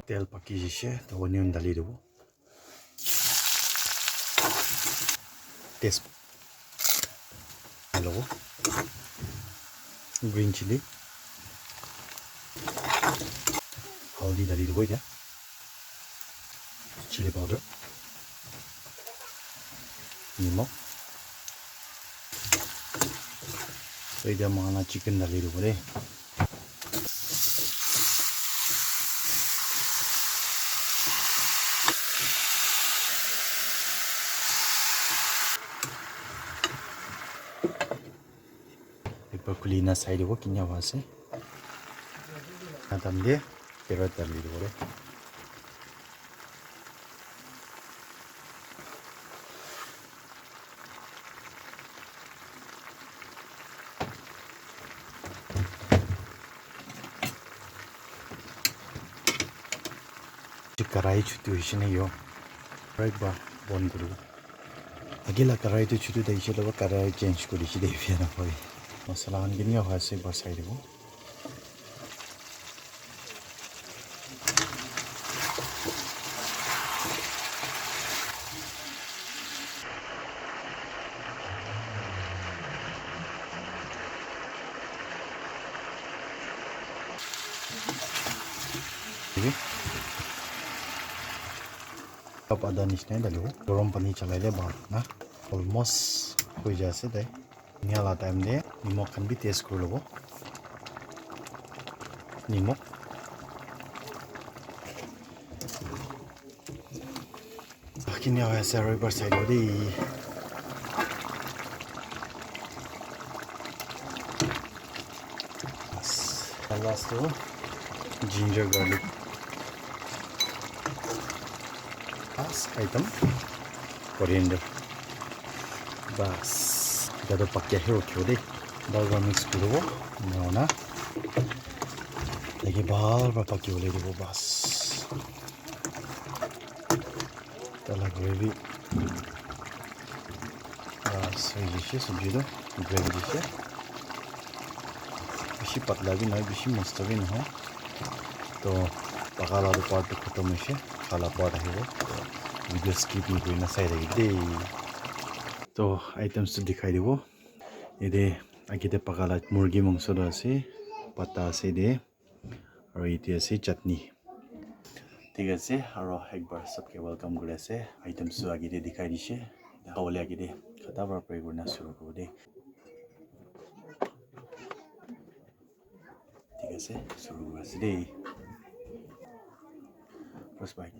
তেল পাকি দিছে তো অনিয়ন ঢালি দেব টেষ্ট ল'ব গ্ৰীণ চিলি হালধি ঢালি দিব এতিয়া চিলি পাউডাৰ নিমখ এতিয়া মই চিকেন ঢালি দিব দেই Kulina side wo kinya wase atam de carrot dali do re karai chutu hishine yo right ba bon guru agila karai tu chutu dai chelo karai change kuri chi dei fiana poi masala an ginya wase bar side wo Cup ada nisne dali ho garam pani chalai le ba na almost hoi jase dai niala time de nimok kan bi taste kor lobo nimok kini hoy ase river side odi last to ginger garlic last item coriander bas jado pakya hero kyode dalga mix kuro na lagi bal ba pakya ole do bas tala gravy bas ye sabji do gravy dishe bishi patla bhi nahi bishi mast bhi nahi to pakala do part khatam hoise khala part ahibo video skip ni koina sai rahi de to items to dikhai dibo ede agite pakala murgi mangso do ase pata ase de aro ite ase chutney ঠিক আছে aro ekbar sabke welcome kore ase items to agite dikhai dishe hawle agite khata bar pray korna shuru kor de ঠিক আছে shuru kor ase de first bite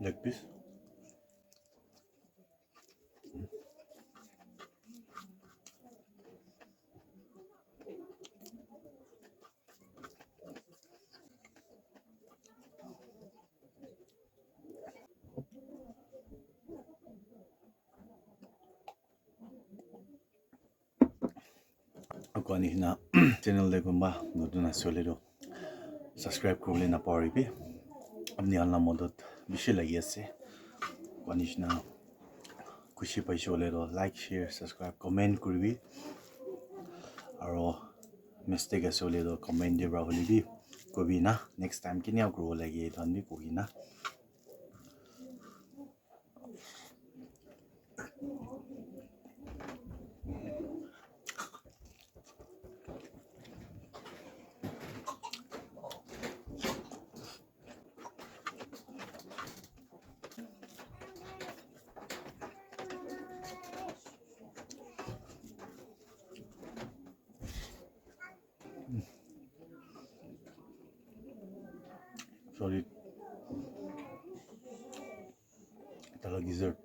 leg piece Ako ni na channel de gumba noduna solero subscribe korle na paribi apni alna modot bishi lagi ase konishna kushi paisho lero like share subscribe comment kuribi aro mistake ase lero comment de bra holibi kobi na next time kinya grow lagi dhanbi kogi na Solid. Tala gizzard.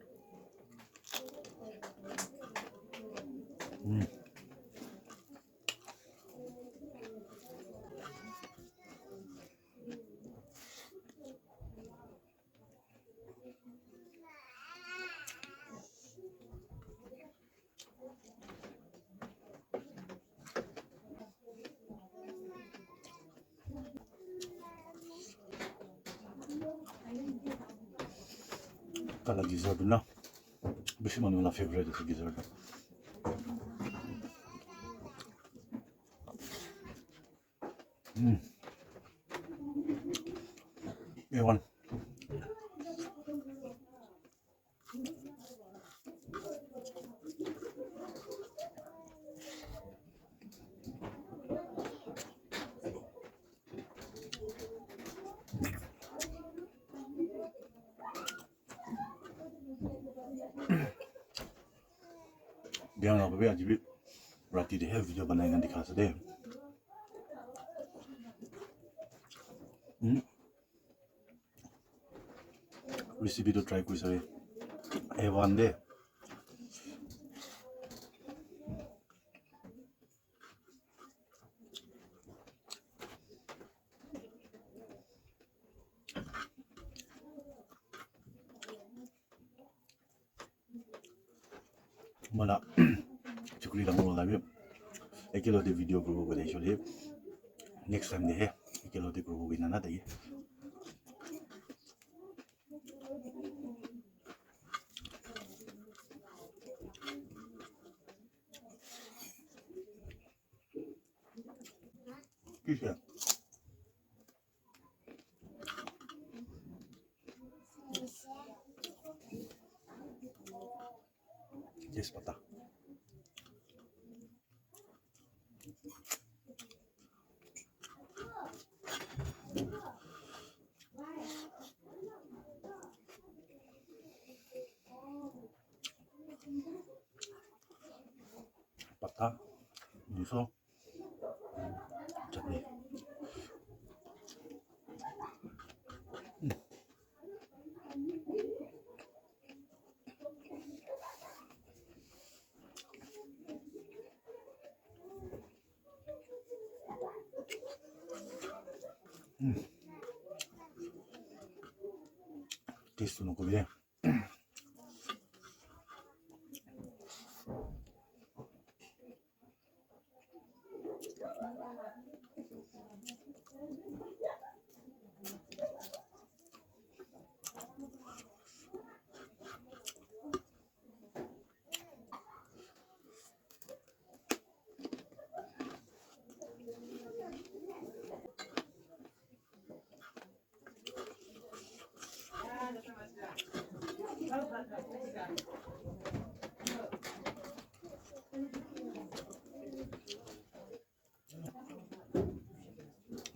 Tala gizzard na. Beshi man na favorite sa gizzard. Ewan. Biar apa biar jadi berarti dia video बनाएगा दिखा सकते हैं. Recipe to try kuri sare. Ewan de. Mana chukuri lang mo lagi. Ekilo de video grow ko de actually. Next time de hai. Ekilo de grow ko na de. Kisah. Yes, pata. Pata. Miso. Chutney. Taste no ko de.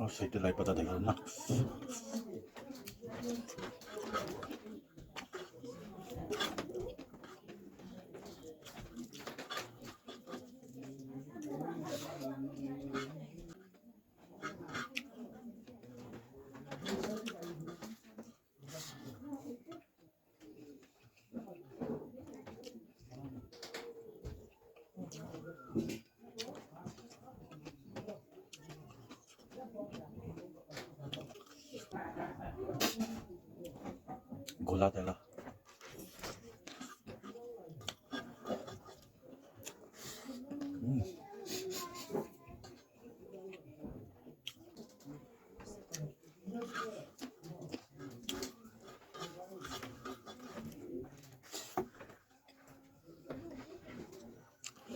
Oh, sa ito lang pata tayo na. Gola tayo.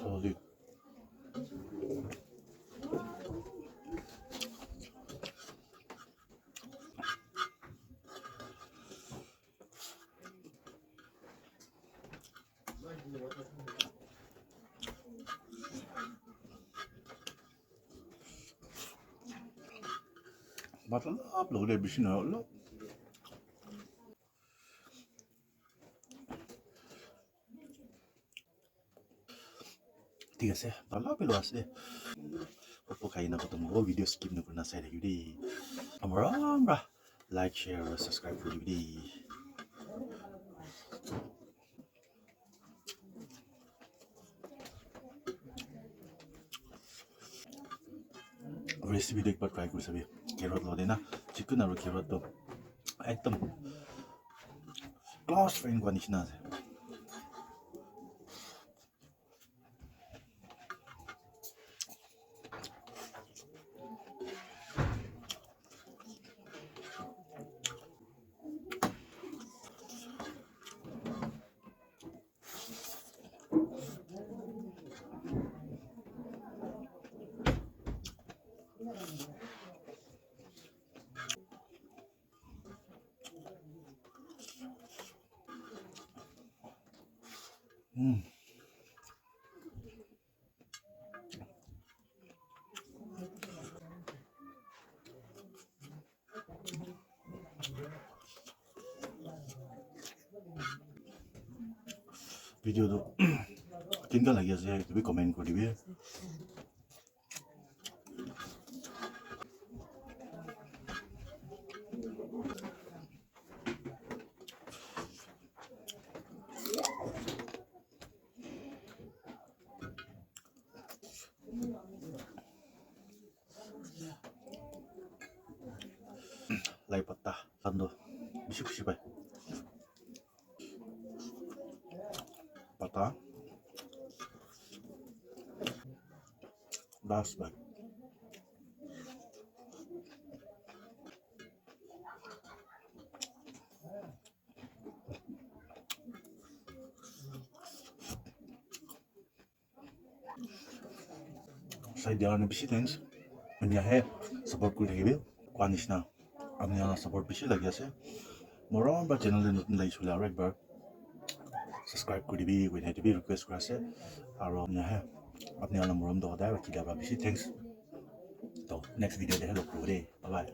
Solid. Matalap lo de bisin na lo. ঠিক আছে ভালো পেলো আছে পকাই না কত মো video skip নকৰি নাচাই থাকিবি দেই আমাৰ লাইক শ্বেয়াৰ আৰু ছাবস্ক্ৰাইব কৰি দিবি দেই ৰেচিপিটো একবাৰ ট্ৰাই কৰি চাবি কেৰট লওঁতে না চিকেন আৰু কেৰটটো একদম ক্ল'জ ফ্ৰেণ্ড কোৱা নিচিনা আছে ভিডিঅ'টো কেনেকুৱা লাগি আছে তুমি কমেণ্ট কৰি দিবি লাই পাত্তা কান্দো বেছি খুচি পায় পাতা লাষ্ট বাই চাই দিয়াৰ কাৰণে বেছি থেংকছ ধুনীয়াহে ছাপৰ্ট কৰি থাকিবি কোৱা নিচিনা আপুনি ছাপৰ্ট বেছি লাগি আছে মৰম বা চেনেললৈ নতুন লাগিছিলে আৰু একবাৰ ছাবস্ক্ৰাইব কৰি দিবি কৈ থাকিবি ৰিকুৱেষ্ট কৰা আছে আৰু ধুনীয়াহে আপুনি মৰমটো সদায় ৰাখি দিয়াৰ বাবে বেছি থেংকছ ত' নেক্সট ভিডিঅ'তেহে লগ কৰোঁ দেই বাই